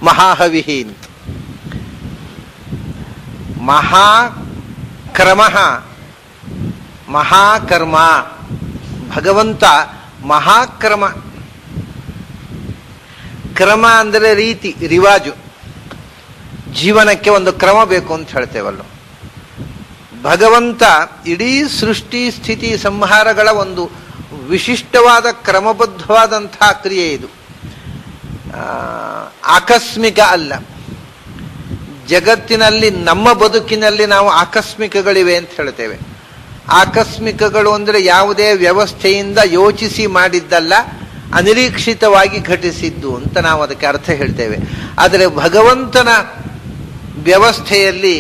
ಮಹಾಹವಿಹಿ ಅಂತ. ಮಹಾಕ್ರಮ ಮಹಾಕರ್ಮ. ಭಗವಂತ ಮಹಾಕ್ರಮ. ಕ್ರಮ ಅಂದರೆ ರೀತಿ, ರಿವಾಜು. ಜೀವನಕ್ಕೆ ಒಂದು ಕ್ರಮ ಬೇಕು ಅಂತ ಹೇಳ್ತೇವಲ್ಲ. ಭಗವಂತ ಇಡೀ ಸೃಷ್ಟಿ ಸ್ಥಿತಿ ಸಂಹಾರಗಳ ಒಂದು ವಿಶಿಷ್ಟವಾದ ಕ್ರಮಬದ್ಧವಾದಂತಹ ಕ್ರಿಯೆ ಇದು. ಆಕಸ್ಮಿಕ ಅಲ್ಲ. ಜಗತ್ತಿನಲ್ಲಿ ನಮ್ಮ ಬದುಕಿನಲ್ಲಿ ನಾವು ಆಕಸ್ಮಿಕಗಳಿವೆ ಅಂತ ಹೇಳ್ತೇವೆ. ಆಕಸ್ಮಿಕಗಳು ಅಂದರೆ ಯಾವುದೇ ವ್ಯವಸ್ಥೆಯಿಂದ ಯೋಚಿಸಿ ಮಾಡಿದ್ದಲ್ಲ, ಅನಿರೀಕ್ಷಿತವಾಗಿ ಘಟಿಸಿದ್ದು ಅಂತ ನಾವು ಅದಕ್ಕೆ ಅರ್ಥ ಹೇಳ್ತೇವೆ. ಆದರೆ ಭಗವಂತನ ವ್ಯವಸ್ಥೆಯಲ್ಲಿ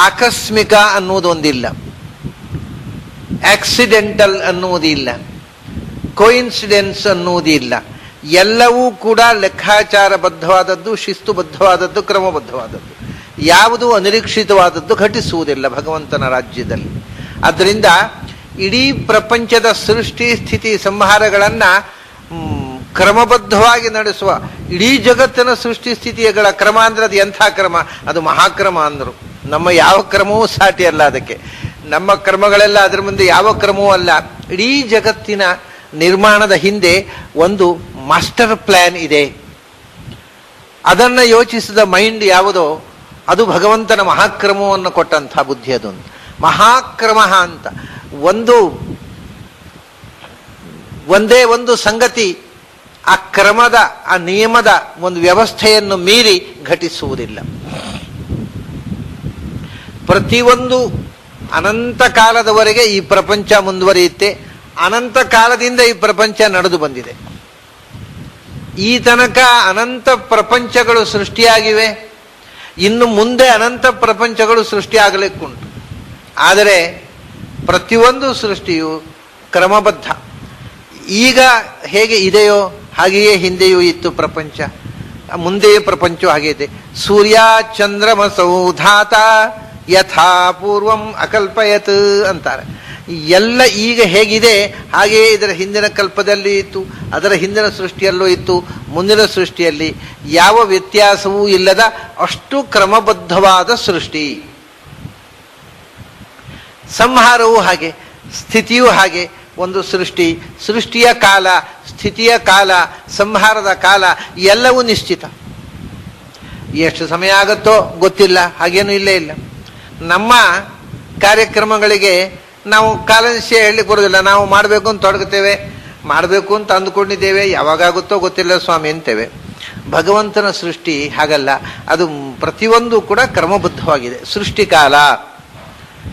ಆಕಸ್ಮಿಕ ಅನ್ನುವುದೊಂದಿಲ್ಲ, ಆಕ್ಸಿಡೆಂಟಲ್ ಅನ್ನುವುದಿಲ್ಲ, ಕೋಇನ್ಸಿಡೆನ್ಸ್ ಅನ್ನುವುದಿಲ್ಲ. ಎಲ್ಲವೂ ಕೂಡ ಲೆಕ್ಕಾಚಾರಬದ್ಧವಾದದ್ದು, ಶಿಸ್ತುಬದ್ಧವಾದದ್ದು, ಕ್ರಮಬದ್ಧವಾದದ್ದು. ಯಾವುದೂ ಅನಿರೀಕ್ಷಿತವಾದದ್ದು ಘಟಿಸುವುದಿಲ್ಲ ಭಗವಂತನ ರಾಜ್ಯದಲ್ಲಿ. ಆದ್ದರಿಂದ ಇಡೀ ಪ್ರಪಂಚದ ಸೃಷ್ಟಿ ಸ್ಥಿತಿ ಸಂಹಾರಗಳನ್ನು ಕ್ರಮಬದ್ಧವಾಗಿ ನಡೆಸುವ, ಇಡೀ ಜಗತ್ತಿನ ಸೃಷ್ಟಿ ಸ್ಥಿತಿಗಳ ಕ್ರಮ ಅಂದ್ರೆ ಅದು ಎಂಥ ಕ್ರಮ? ಅದು ಮಹಾಕ್ರಮ ಅಂದರು. ನಮ್ಮ ಯಾವ ಕ್ರಮವೂ ಸಾಟಿ ಅಲ್ಲ ಅದಕ್ಕೆ. ನಮ್ಮ ಕ್ರಮಗಳೆಲ್ಲ ಅದರ ಮುಂದೆ ಯಾವ ಕ್ರಮವೂ ಅಲ್ಲ. ಇಡೀ ಜಗತ್ತಿನ ನಿರ್ಮಾಣದ ಹಿಂದೆ ಒಂದು ಮಾಸ್ಟರ್ ಪ್ಲಾನ್ ಇದೆ. ಅದನ್ನು ಯೋಚಿಸಿದ ಮೈಂಡ್ ಯಾವುದೋ ಅದು ಭಗವಂತನ ಮಹಾಕ್ರಮವನ್ನು ಕೊಟ್ಟಂಥ ಬುದ್ಧಿ. ಅದೊಂದು ಮಹಾಕ್ರಮ ಅಂತ. ಒಂದೇ ಒಂದು ಸಂಗತಿ ಆ ಕ್ರಮದ, ಆ ನಿಯಮದ ಒಂದು ವ್ಯವಸ್ಥೆಯನ್ನು ಮೀರಿ ಘಟಿಸುವುದಿಲ್ಲ. ಪ್ರತಿಯೊಂದು ಅನಂತ ಕಾಲದವರೆಗೆ ಈ ಪ್ರಪಂಚ ಮುಂದುವರಿಯುತ್ತೆ. ಅನಂತ ಕಾಲದಿಂದ ಈ ಪ್ರಪಂಚ ನಡೆದು ಬಂದಿದೆ. ಈ ತನಕ ಅನಂತ ಪ್ರಪಂಚಗಳು ಸೃಷ್ಟಿಯಾಗಿವೆ. ಇನ್ನು ಮುಂದೆ ಅನಂತ ಪ್ರಪಂಚಗಳು ಸೃಷ್ಟಿಯಾಗಲಿಕ್ಕುಂಟು. ಆದರೆ ಪ್ರತಿಯೊಂದು ಸೃಷ್ಟಿಯು ಕ್ರಮಬದ್ಧ. ಈಗ ಹೇಗೆ ಇದೆಯೋ ಹಾಗೆಯೇ ಹಿಂದೆಯೂ ಇತ್ತು ಪ್ರಪಂಚ, ಮುಂದೆಯೇ ಪ್ರಪಂಚ ಹಾಗೆ ಇದೆ. ಸೂರ್ಯ ಚಂದ್ರಮಸೌ ಧಾತ ಯಥಾ ಪೂರ್ವಂ ಅಕಲ್ಪಯತ್ ಅಂತಾರೆ. ಎಲ್ಲ ಈಗ ಹೇಗಿದೆ ಹಾಗೆಯೇ ಇದರ ಹಿಂದಿನ ಕಲ್ಪದಲ್ಲಿ ಇತ್ತು, ಅದರ ಹಿಂದಿನ ಸೃಷ್ಟಿಯಲ್ಲೂ ಇತ್ತು, ಮುಂದಿನ ಸೃಷ್ಟಿಯಲ್ಲಿ ಯಾವ ವ್ಯತ್ಯಾಸವೂ ಇಲ್ಲದ ಅಷ್ಟು ಕ್ರಮಬದ್ಧವಾದ ಸೃಷ್ಟಿ. ಸಂಹಾರವೂ ಹಾಗೆ, ಸ್ಥಿತಿಯೂ ಹಾಗೆ. ಒಂದು ಸೃಷ್ಟಿಯ ಕಾಲ, ಸ್ಥಿತಿಯ ಕಾಲ, ಸಂಹಾರದ ಕಾಲ ಎಲ್ಲವೂ ನಿಶ್ಚಿತ. ಎಷ್ಟು ಸಮಯ ಆಗುತ್ತೋ ಗೊತ್ತಿಲ್ಲ, ಹಾಗೇನೂ ಇಲ್ಲೇ ಇಲ್ಲ. ನಮ್ಮ ಕಾರ್ಯಕ್ರಮಗಳಿಗೆ ನಾವು ಕಾಲನಿಶ್ಚಯ ಹೇಳಲಿಕ್ಕೆ ಬರೋದಿಲ್ಲ. ನಾವು ಮಾಡಬೇಕು ಅಂತ ತೊಡಗುತ್ತೇವೆ, ಮಾಡಬೇಕು ಅಂತ ಅಂದುಕೊಂಡಿದ್ದೇವೆ, ಯಾವಾಗುತ್ತೋ ಗೊತ್ತಿಲ್ಲ ಸ್ವಾಮಿ ಅಂತೇವೆ. ಭಗವಂತನ ಸೃಷ್ಟಿ ಹಾಗಲ್ಲ. ಅದು ಪ್ರತಿಯೊಂದು ಕೂಡ ಕ್ರಮಬದ್ಧವಾಗಿದೆ. ಸೃಷ್ಟಿಕಾಲ,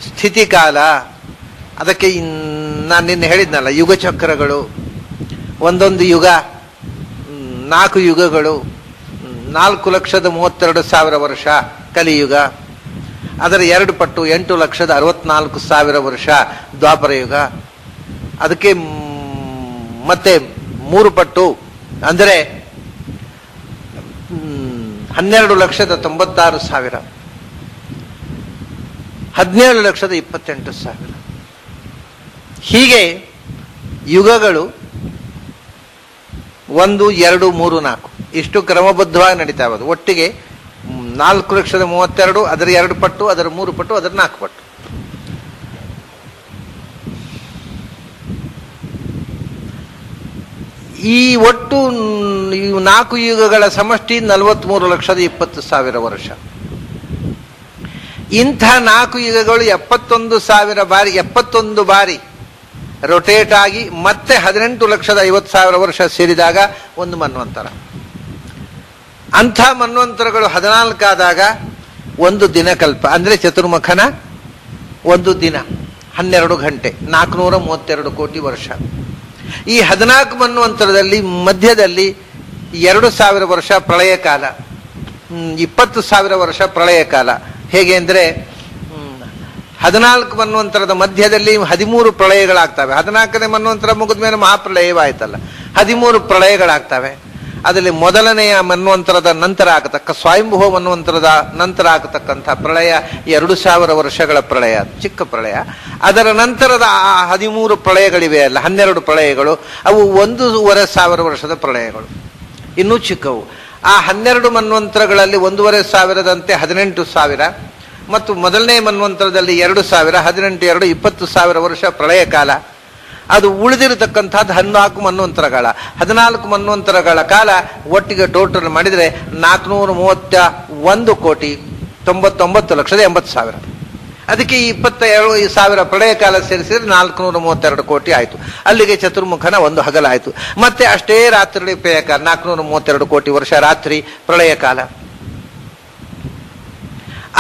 ಸ್ಥಿತಿಕಾಲ. ಅದಕ್ಕೆ ನಾನು ನಿನ್ನೆ ಹೇಳಿದ್ನಲ್ಲ, ಯುಗಚಕ್ರಗಳು. ಒಂದೊಂದು ಯುಗ 4 ಯುಗಗಳು. 4,32,000 ವರ್ಷ ಕಲಿಯುಗ. ಅದರ 2 ಪಟ್ಟು 8,64,000 ವರ್ಷ ದ್ವಾಪರ ಯುಗ. ಅದಕ್ಕೆ ಮತ್ತೆ 3 ಪಟ್ಟು ಅಂದರೆ 12,96,000, 17,28,000. ಹೀಗೆ ಯುಗಗಳು 1, 2, 3, 4 ಇಷ್ಟು ಕ್ರಮಬದ್ಧವಾಗಿ ನಡೀತಾ ಇರೋದು. ಒಟ್ಟಿಗೆ 4,32,000, ಅದರ 2 ಪಟ್ಟು, ಅದರ 3 ಪಟ್ಟು, ಅದರ 4 ಪಟ್ಟು. ಈ ಒಟ್ಟು 4 ಯುಗಗಳ ಸಮಷ್ಟಿ 43,20,000 ವರ್ಷ. ಇಂಥ 4 ಯುಗಗಳು 71 ಬಾರಿ ರೊಟೇಟ್ ಆಗಿ ಮತ್ತೆ 18,50,000 ವರ್ಷ ಸೇರಿದಾಗ ಒಂದು ಮನ್ವಂತರ. ಅಂಥ ಮನ್ವಂತರಗಳು 14 ಆದಾಗ ಒಂದು ದಿನಕಲ್ಪ ಅಂದರೆ ಚತುರ್ಮುಖನ ಒಂದು ದಿನ 12 ಗಂಟೆ, 432 ಕೋಟಿ ವರ್ಷ. ಈ 14 ಮನ್ವಂತರದಲ್ಲಿ ಮಧ್ಯದಲ್ಲಿ 2,000 ವರ್ಷ ಪ್ರಳಯ ಕಾಲ, 20,000 ವರ್ಷ ಪ್ರಳಯ ಕಾಲ. ಹೇಗೆ ಅಂದರೆ 14 ಮನ್ವಂತರದ ಮಧ್ಯದಲ್ಲಿ 13 ಪ್ರಳಯಗಳಾಗ್ತವೆ. 14ನೇ ಮನ್ವಂತರ ಮುಗಿದ ಮೇಲೆ ಮಹಾಪ್ರಳಯವಾಯ್ತಲ್ಲ, 13 ಪ್ರಳಯಗಳಾಗ್ತವೆ. ಅದರಲ್ಲಿ ಮೊದಲನೆಯ ಮನ್ವಂತರದ ನಂತರ ಆಗತಕ್ಕ ಸ್ವಯಂಭೂ ಮನ್ವಂತರದ ನಂತರ ಆಗತಕ್ಕಂಥ ಪ್ರಳಯ 2,000 ವರ್ಷಗಳ ಪ್ರಳಯ, ಚಿಕ್ಕ ಪ್ರಳಯ. ಅದರ ನಂತರದ 13 ಪ್ರಳಯಗಳಿವೆ ಅಲ್ಲ, 12 ಪ್ರಳಯಗಳು, ಅವು 1,500 ವರ್ಷದ ಪ್ರಳಯಗಳು, ಇನ್ನೂ ಚಿಕ್ಕವು. ಆ 12 ಮನ್ವಂತರಗಳಲ್ಲಿ 1,500ದಂತೆ 18,000 ಮತ್ತು ಮೊದಲನೇ ಮನ್ವಂತರದಲ್ಲಿ 2,000, 18, 2 20,000 ವರ್ಷ ಪ್ರಳಯ ಕಾಲ. ಅದು ಉಳಿದಿರತಕ್ಕಂಥದ್ದು 14 ಮನ್ವಂತರಗಳ 14 ಮನ್ವಂತರಗಳ ಕಾಲ ಒಟ್ಟಿಗೆ ಟೋಟಲ್ ಮಾಡಿದರೆ 431,99,80,000. ಅದಕ್ಕೆ ಈ 22,000 ಪ್ರಳಯ ಕಾಲ ಸೇರಿಸಿದ್ರೆ 432 ಕೋಟಿ ಆಯಿತು. ಅಲ್ಲಿಗೆ ಚತುರ್ಮುಖನ ಒಂದು ಹಗಲಾಯಿತು. ಮತ್ತೆ ಅಷ್ಟೇ ರಾತ್ರಿ ಪ್ರಳಯ ಕಾಲ 432 ಕೋಟಿ ವರ್ಷ ರಾತ್ರಿ ಪ್ರಳಯ ಕಾಲ.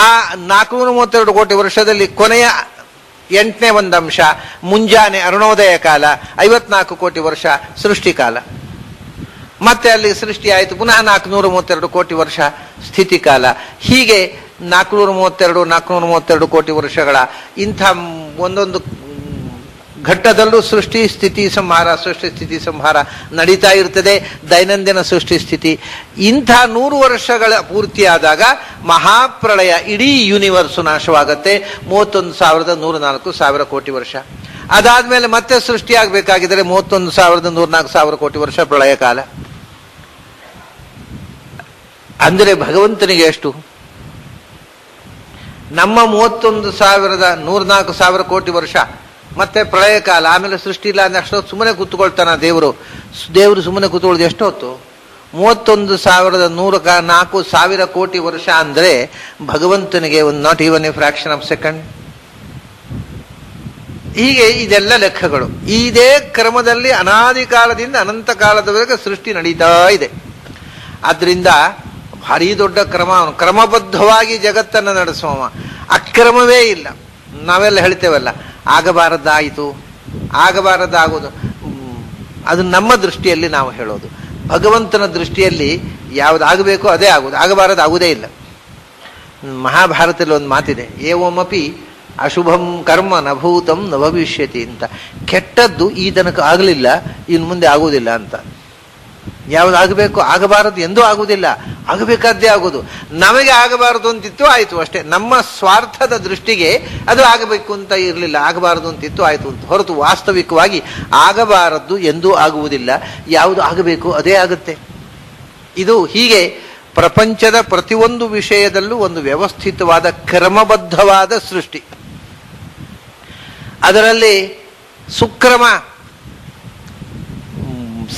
ಆ 432 ಕೋಟಿ ವರ್ಷದಲ್ಲಿ ಕೊನೆಯ 8ನೇ ಒಂದು ಅಂಶ ಮುಂಜಾನೆ ಅರುಣೋದಯ ಕಾಲ 54 ಕೋಟಿ ವರ್ಷ ಸೃಷ್ಟಿಕಾಲ. ಮತ್ತೆ ಅಲ್ಲಿ ಸೃಷ್ಟಿ ಆಯಿತು. ಪುನಃ 432 ಕೋಟಿ ವರ್ಷ ಸ್ಥಿತಿಕಾಲ. ಹೀಗೆ 432 ಕೋಟಿ ವರ್ಷಗಳ ಇಂಥ ಒಂದೊಂದು ಘಟ್ಟದಲ್ಲೂ ಸೃಷ್ಟಿ ಸ್ಥಿತಿ ಸಂಹಾರ ನಡೀತಾ ಇರ್ತದೆ. ದೈನಂದಿನ ಸೃಷ್ಟಿ ಸ್ಥಿತಿ. ಇಂಥ 100 ವರ್ಷಗಳ ಪೂರ್ತಿಯಾದಾಗ ಮಹಾಪ್ರಳಯ, ಇಡೀ ಯೂನಿವರ್ಸು ನಾಶವಾಗತ್ತೆ. 31,104 ಕೋಟಿ ವರ್ಷ. ಅದಾದ್ಮೇಲೆ ಮತ್ತೆ ಸೃಷ್ಟಿಯಾಗಬೇಕಾಗಿದ್ದರೆ 31,104 ಕೋಟಿ ವರ್ಷ ಪ್ರಳಯ ಕಾಲ. ಅಂದರೆ ಭಗವಂತನಿಗೆ ಎಷ್ಟು? ನಮ್ಮ 31,104 ಕೋಟಿ ವರ್ಷ ಮತ್ತೆ ಪ್ರಳಯ ಕಾಲ, ಆಮೇಲೆ ಸೃಷ್ಟಿ ಇಲ್ಲ ಅಂದ್ರೆ ಅಷ್ಟೊತ್ತು ಸುಮ್ಮನೆ ಕೂತ್ಕೊಳ್ತಾನ ದೇವರು ಸುಮ್ಮನೆ ಕೂತ್ಕೊಳ್ಳೋದು ಎಷ್ಟೊತ್ತು? 31,104 ಕೋಟಿ ವರ್ಷ ಅಂದ್ರೆ ಭಗವಂತನಿಗೆ ಒಂದು not even A fraction of second. ಹೀಗೆ ಇದೆಲ್ಲ ಲೆಕ್ಕಗಳು. ಇದೇ ಕ್ರಮದಲ್ಲಿ ಅನಾದಿ ಕಾಲದಿಂದ ಅನಂತ ಕಾಲದವರೆಗೆ ಸೃಷ್ಟಿ ನಡೀತಾ ಇದೆ. ಆದ್ರಿಂದ ಭಾರಿ ದೊಡ್ಡ ಕ್ರಮ. ಅವನು ಕ್ರಮಬದ್ಧವಾಗಿ ಜಗತ್ತನ್ನು ನಡೆಸುವ, ಅಕ್ರಮವೇ ಇಲ್ಲ. ನಾವೆಲ್ಲ ಹೇಳ್ತೇವಲ್ಲ, ಆಗಬಾರದಾಗೋದು ಅದು ನಮ್ಮ ದೃಷ್ಟಿಯಲ್ಲಿ ನಾವು ಹೇಳೋದು. ಭಗವಂತನ ದೃಷ್ಟಿಯಲ್ಲಿ ಯಾವುದಾಗಬೇಕೋ ಅದೇ ಆಗೋದು, ಆಗಬಾರದಾಗುವುದೇ ಇಲ್ಲ. ಮಹಾಭಾರತದಲ್ಲಿ ಒಂದು ಮಾತಿದೆ, ಏವಮಪಿ ಅಶುಭಂ ಕರ್ಮ ನಭೂತಂ ನ ಭವಿಷ್ಯತಿ ಅಂತ. ಕೆಟ್ಟದ್ದು ಈ ತನಕ ಆಗಲಿಲ್ಲ, ಇನ್ನು ಮುಂದೆ ಆಗುವುದಿಲ್ಲ ಅಂತ. ಯಾವುದಾಗಬೇಕು ಆಗಬಾರದು ಎಂದೂ ಆಗುವುದಿಲ್ಲ, ಆಗಬೇಕಾದ್ದೇ ಆಗೋದು. ನಮಗೆ ಆಗಬಾರದು ಅಂತಿತ್ತು, ಆಯಿತು ಅಷ್ಟೇ. ನಮ್ಮ ಸ್ವಾರ್ಥದ ದೃಷ್ಟಿಗೆ ಅದು ಆಗಬೇಕು ಅಂತ ಇರಲಿಲ್ಲ, ಆಗಬಾರದು ಅಂತಿತ್ತು, ಆಯಿತು ಅಂತ. ಹೊರತು ವಾಸ್ತವಿಕವಾಗಿ ಆಗಬಾರದ್ದು ಎಂದೂ ಆಗುವುದಿಲ್ಲ, ಯಾವುದು ಆಗಬೇಕು ಅದೇ ಆಗುತ್ತೆ. ಇದು ಹೀಗೆ ಪ್ರಪಂಚದ ಪ್ರತಿಯೊಂದು ವಿಷಯದಲ್ಲೂ ಒಂದು ವ್ಯವಸ್ಥಿತವಾದ ಕ್ರಮಬದ್ಧವಾದ ಸೃಷ್ಟಿ. ಅದರಲ್ಲಿ ಸುಕ್ರಮ,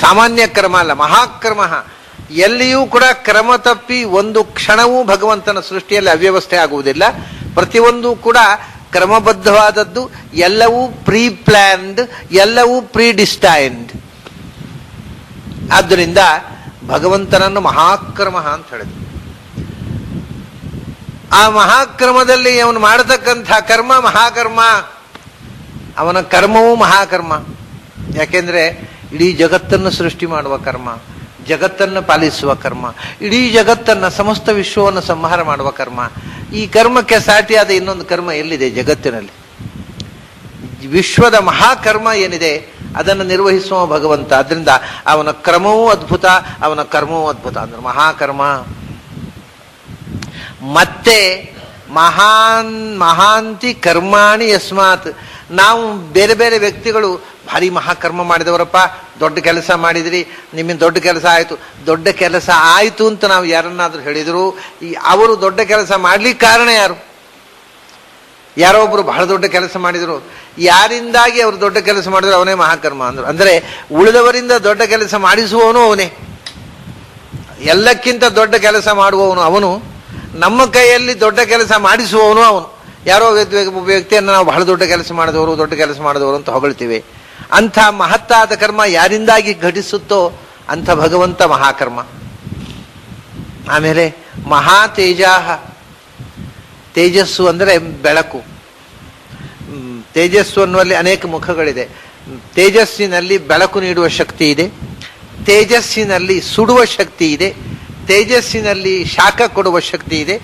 ಸಾಮಾನ್ಯ ಕ್ರಮ ಅಲ್ಲ, ಮಹಾಕ್ರಮ. ಎಲ್ಲಿಯೂ ಕೂಡ ಕ್ರಮ ತಪ್ಪಿ ಒಂದು ಕ್ಷಣವೂ ಭಗವಂತನ ಸೃಷ್ಟಿಯಲ್ಲಿ ಅವ್ಯವಸ್ಥೆ ಆಗುವುದಿಲ್ಲ. ಪ್ರತಿಯೊಂದು ಕೂಡ ಕ್ರಮಬದ್ಧವಾದದ್ದು, ಎಲ್ಲವೂ ಪ್ರೀ ಪ್ಲಾನ್ಡ್, ಎಲ್ಲವೂ ಪ್ರೀ ಡಿಸ್ಟೈನ್ಡ್. ಆದ್ದರಿಂದ ಭಗವಂತನನ್ನು ಮಹಾಕ್ರಮ ಅಂತ ಹೇಳಿದ್ರು. ಆ ಮಹಾಕ್ರಮದಲ್ಲಿ ಅವನು ಮಾಡತಕ್ಕಂಥ ಕರ್ಮ ಮಹಾಕರ್ಮ, ಅವನ ಕರ್ಮವೂ ಮಹಾಕರ್ಮ. ಯಾಕೆಂದ್ರೆ ಇಡೀ ಜಗತ್ತನ್ನು ಸೃಷ್ಟಿ ಮಾಡುವ ಕರ್ಮ, ಜಗತ್ತನ್ನು ಪಾಲಿಸುವ ಕರ್ಮ, ಇಡೀ ಜಗತ್ತನ್ನು ಸಮಸ್ತ ವಿಶ್ವವನ್ನು ಸಂಹಾರ ಮಾಡುವ ಕರ್ಮ. ಈ ಕರ್ಮಕ್ಕೆ ಸಾಟಿಯಾದ ಇನ್ನೊಂದು ಕರ್ಮ ಎಲ್ಲಿದೆ ಜಗತ್ತಿನಲ್ಲಿ? ವಿಶ್ವದ ಮಹಾಕರ್ಮ ಏನಿದೆ ಅದನ್ನು ನಿರ್ವಹಿಸುವ ಭಗವಂತ. ಅದರಿಂದ ಅವನ ಕ್ರಮವೂ ಅದ್ಭುತ, ಅವನ ಕರ್ಮವೂ ಅದ್ಭುತ. ಅಂದ್ರೆ ಮಹಾಕರ್ಮ. ಮತ್ತೆ ಮಹಾಂತಿ ಕರ್ಮಾಣಿ ಯಸ್ಮಾತ್. ನಾವು ಬೇರೆ ಬೇರೆ ವ್ಯಕ್ತಿಗಳು ಭಾರಿ ಮಹಾಕರ್ಮ ಮಾಡಿದವರಪ್ಪ, ದೊಡ್ಡ ಕೆಲಸ ಮಾಡಿದ್ರಿ, ನಿಮ್ಮಿಂದ ದೊಡ್ಡ ಕೆಲಸ ಆಯಿತು, ದೊಡ್ಡ ಕೆಲಸ ಆಯಿತು ಅಂತ ನಾವು ಯಾರನ್ನಾದ್ರೂ ಹೇಳಿದ್ರು, ಅವರು ದೊಡ್ಡ ಕೆಲಸ ಮಾಡ್ಲಿಕ್ಕೆ ಕಾರಣ ಯಾರು? ಯಾರೋ ಒಬ್ರು ಬಹಳ ದೊಡ್ಡ ಕೆಲಸ ಮಾಡಿದ್ರು, ಯಾರಿಂದಾಗಿ ಅವರು ದೊಡ್ಡ ಕೆಲಸ ಮಾಡಿದ್ರು ಅವನೇ ಮಹಾಕರ್ಮ ಅಂದ್ರು. ಅಂದ್ರೆ ಉಳಿದವರಿಂದ ದೊಡ್ಡ ಕೆಲಸ ಮಾಡಿಸುವವನು ಅವನೇ, ಎಲ್ಲಕ್ಕಿಂತ ದೊಡ್ಡ ಕೆಲಸ ಮಾಡುವವನು ಅವನು, ನಮ್ಮ ಕೈಯಲ್ಲಿ ದೊಡ್ಡ ಕೆಲಸ ಮಾಡಿಸುವವನು ಅವನು. ಯಾರೋ ವ್ಯಕ್ತಿಯನ್ನು ನಾವು ಬಹಳ ದೊಡ್ಡ ಕೆಲಸ ಮಾಡಿದವರು ಅಂತ ಹೊಗಳ್ತೀವಿ. ಅಂಥ ಮಹತ್ತಾದ ಕರ್ಮ ಯಾರಿಂದಾಗಿ ಘಟಿಸುತ್ತೋ ಅಂಥ ಭಗವಂತ ಮಹಾಕರ್ಮ. ಆಮೇಲೆ ಮಹಾ ತೇಜಾಹ, ತೇಜಸ್ಸು ಅಂದರೆ ಬೆಳಕು. ತೇಜಸ್ಸು ಅನ್ನುವಲ್ಲಿ ಅನೇಕ ಮುಖಗಳಿದೆ. ತೇಜಸ್ಸಿನಲ್ಲಿ ಬೆಳಕು ನೀಡುವ ಶಕ್ತಿ ಇದೆ, ತೇಜಸ್ಸಿನಲ್ಲಿ ಸುಡುವ ಶಕ್ತಿ ಇದೆ, ತೇಜಸ್ಸಿನಲ್ಲಿ ಶಾಖ ಕೊಡುವ ಶಕ್ತಿ ಇದೆ,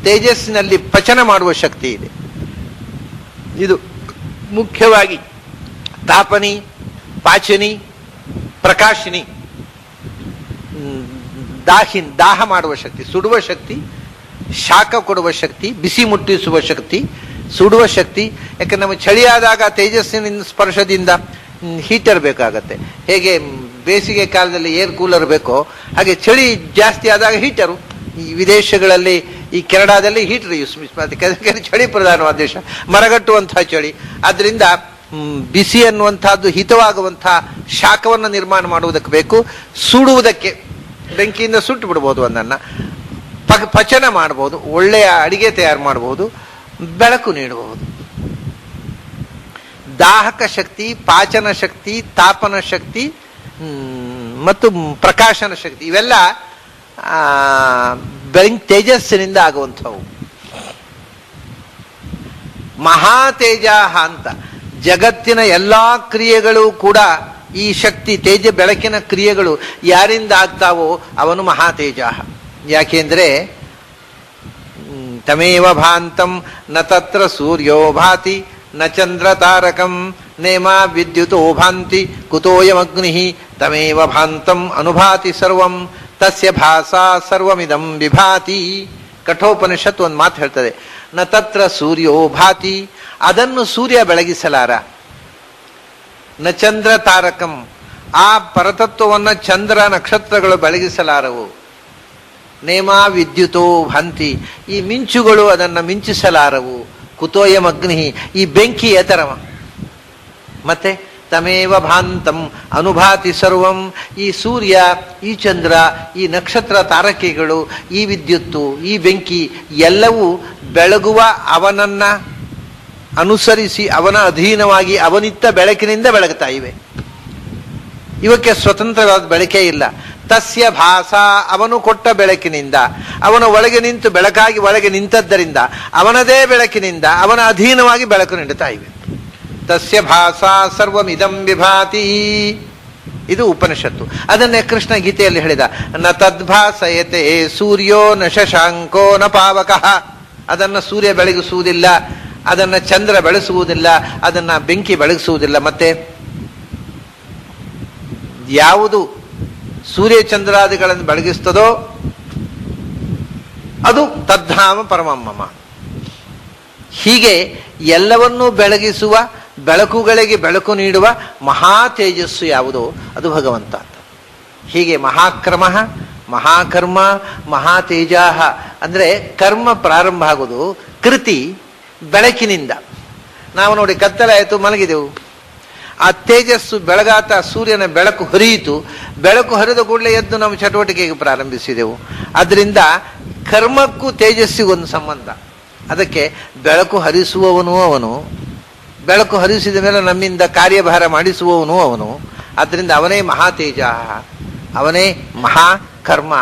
ತೇಜಸ್ಸಿನಲ್ಲಿ ಪಚನ ಮಾಡುವ ಶಕ್ತಿ ಇದೆ. ಇದು ಮುಖ್ಯವಾಗಿ ತಾಪನಿ, ಪಾಚನಿ, ಪ್ರಕಾಶಿನಿ. ದಾಹ ಮಾಡುವ ಶಕ್ತಿ, ಸುಡುವ ಶಕ್ತಿ, ಶಾಖ ಕೊಡುವ ಶಕ್ತಿ, ಬಿಸಿ ಮುಟ್ಟಿಸುವ ಶಕ್ತಿ, ಸುಡುವ ಶಕ್ತಿ. ಯಾಕಂದ್ರೆ ನಮಗೆ ಚಳಿಯಾದಾಗ ತೇಜಸ್ಸಿನ ಸ್ಪರ್ಶದಿಂದ ಹೀಟರ್ ಬೇಕಾಗತ್ತೆ. ಹೇಗೆ ಬೇಸಿಗೆ ಕಾಲದಲ್ಲಿ ಏರ್ ಕೂಲರ್ ಬೇಕೋ ಹಾಗೆ ಚಳಿ ಜಾಸ್ತಿ ಆದಾಗ ಹೀಟರು. ಈ ವಿದೇಶಗಳಲ್ಲಿ, ಈ ಕೆನಡಾದಲ್ಲಿ ಹೀಟರ್ ಯೂಸ್ ಮಾಡ್ತಾರೆ, ಚಳಿ ಪ್ರಧಾನವಾದ ದೇಶ, ಮರಗಟ್ಟುವಂತಹ ಚಳಿ. ಆದ್ರಿಂದ ಬಿಸಿ ಅನ್ನುವಂಥದ್ದು ಹಿತವಾಗುವಂತಹ ಶಾಖವನ್ನು ನಿರ್ಮಾಣ ಮಾಡುವುದಕ್ಕೆ ಬೇಕು. ಸುಡುವುದಕ್ಕೆ ಬೆಂಕಿಯಿಂದ ಸುಟ್ಟು ಬಿಡ್ಬೋದು, ಅದನ್ನು ಪಚನ ಮಾಡ್ಬೋದು, ಒಳ್ಳೆಯ ಅಡಿಗೆ ತಯಾರು ಮಾಡಬಹುದು, ಬೆಳಕು ನೀಡಬಹುದು. ದಾಹಕ ಶಕ್ತಿ, ಪಾಚನ ಶಕ್ತಿ, ತಾಪನ ಶಕ್ತಿ ಮತ್ತು ಪ್ರಕಾಶನ ಶಕ್ತಿ ಇವೆಲ್ಲ ತೇಜಸ್ಸಿನಿಂದ ಆಗುವಂಥವು. ಮಹಾತೇಜಾಹ ಅಂತ ಜಗತ್ತಿನ ಎಲ್ಲಾ ಕ್ರಿಯೆಗಳು ಕೂಡ ಈ ಶಕ್ತಿ ಬೆಳಕಿನ ಕ್ರಿಯೆಗಳು ಯಾರಿಂದ ಆಗ್ತಾವೋ ಅವನು ಮಹಾತೇಜಾಹ. ಯಾಕೆಂದ್ರೆ ತಮೇವ ಭಾಂತಂ ನ ತತ್ರ ಸೂರ್ಯೋ ಭಾತಿ ನ ಚಂದ್ರ ತಾರಕಂ ನೇಮ ವಿದ್ಯುತೋ ಭಾಂತಿ ಕುತೋಯಮಗ್ನಿ ತಮೇವ ಭಾಂತಂ ಅನುಭಾತಿ ಸರ್ವಂ ತಸ್ಯ ಭಾಸಾ ಸರ್ವಮಿದಂ ವಿಭಾತಿ. ಕಠೋಪನಿಷತ್ತು ಒಂದು ಮಾತು ಹೇಳ್ತದೆ, ನ ತತ್ರ ಸೂರ್ಯೋ ಭಾತಿ, ಅದನ್ನು ಸೂರ್ಯ ಬೆಳಗಿಸಲಾರ. ನ ಚಂದ್ರ ತಾರಕಂ, ಆ ಪರತತ್ವವನ್ನು ಚಂದ್ರ ನಕ್ಷತ್ರಗಳು ಬೆಳಗಿಸಲಾರವು. ನೇಮ ವಿದ್ಯುತೋ ಭಾಂತಿ, ಈ ಮಿಂಚುಗಳು ಅದನ್ನು ಮಿಂಚಿಸಲಾರವು. ಕುತೋಯಂ ಅಗ್ನಿ, ಈ ಬೆಂಕಿ ಎತರವ. ಮತ್ತೆ ತಮೇವ ಭಾಂತಂ ಅನುಭಾತಿ ಸರ್ವಂ, ಈ ಸೂರ್ಯ, ಈ ಚಂದ್ರ, ಈ ನಕ್ಷತ್ರ ತಾರಕೆಗಳು, ಈ ವಿದ್ಯುತ್ತು, ಈ ಬೆಂಕಿ ಎಲ್ಲವೂ ಬೆಳಗುವ ಅವನನ್ನ ಅನುಸರಿಸಿ ಅವನ ಅಧೀನವಾಗಿ ಅವನಿತ್ತ ಬೆಳಕಿನಿಂದ ಬೆಳಗುತ್ತಾ ಇವೆ. ಇವಕ್ಕೆ ಸ್ವತಂತ್ರವಾದ ಬೆಳಕೇ ಇಲ್ಲ. ತಸ್ಯ ಭಾಸ, ಅವನು ಕೊಟ್ಟ ಬೆಳಕಿನಿಂದ, ಅವನ ಒಳಗೆ ನಿಂತು ಬೆಳಕಾಗಿ ಒಳಗೆ ನಿಂತದ್ದರಿಂದ ಅವನದೇ ಬೆಳಕಿನಿಂದ ಅವನ ಅಧೀನವಾಗಿ ಬೆಳಕು ನೀಡುತ್ತಾ ಇವೆ. ತಸ್ಯ ಭಾಸ ಸರ್ವಮಿದಂ ವಿಭಾತಿ, ಇದು ಉಪನಿಷತ್ತು. ಅದನ್ನೇ ಕೃಷ್ಣ ಗೀತೆಯಲ್ಲಿ ಹೇಳಿದ, ನ ತದ್ಭಾಸಯತೆ ಸೂರ್ಯೋ ನ ಶಶಾಂಕೋ ನ ಪಾವಕಃ. ಅದನ್ನು ಸೂರ್ಯ ಬೆಳಗಿಸುವುದಿಲ್ಲ, ಅದನ್ನು ಚಂದ್ರ ಬೆಳೆಸುವುದಿಲ್ಲ, ಅದನ್ನು ಬೆಂಕಿ ಬೆಳಗಿಸುವುದಿಲ್ಲ. ಮತ್ತೆ ಯಾವುದು ಸೂರ್ಯ ಚಂದ್ರಾದಿಗಳನ್ನು ಬೆಳಗಿಸ್ತದೋ ಅದು ತದ್ಧಾಮ ಪರಮಮ್ಮ. ಹೀಗೆ ಎಲ್ಲವನ್ನೂ ಬೆಳಗಿಸುವ, ಬೆಳಕುಗಳಿಗೆ ಬೆಳಕು ನೀಡುವ ಮಹಾ ತೇಜಸ್ಸು ಯಾವುದೋ ಅದು ಭಗವಂತ. ಹೀಗೆ ಮಹಾಕ್ರಮ, ಮಹಾಕರ್ಮ, ಮಹಾತೇಜಾಹ ಅಂದ್ರೆ ಕರ್ಮ ಪ್ರಾರಂಭ ಆಗೋದು ಕೃತಿ ಬೆಳಕಿನಿಂದ. ನಾವು ನೋಡಿ ಕತ್ತಲಾಯಿತು, ಮಲಗಿದೆವು, ಆ ತೇಜಸ್ಸು ಬೆಳಗಾತ ಸೂರ್ಯನ ಬೆಳಕು ಹರಿಯಿತು, ಬೆಳಕು ಹರಿದ ಕೂಡಲೇ ಎದ್ದು ನಮ್ಮ ಚಟುವಟಿಕೆಗೆ ಪ್ರಾರಂಭಿಸಿದೆವು. ಅದರಿಂದ ಕರ್ಮಕ್ಕೂ ತೇಜಸ್ಸಿಗೊಂದು ಸಂಬಂಧ. ಅದಕ್ಕೆ ಬೆಳಕು ಹರಿಸುವವನು ಅವನು, ಬೆಳಕು ಹರಿಸಿದ ಮೇಲೆ ನಮ್ಮಿಂದ ಕಾರ್ಯಭಾರ ಮಾಡಿಸುವವನು ಅವನು. ಆದ್ದರಿಂದ ಅವನೇ ಮಹಾತೇಜ, ಅವನೇ ಮಹಾಕರ್ಮ.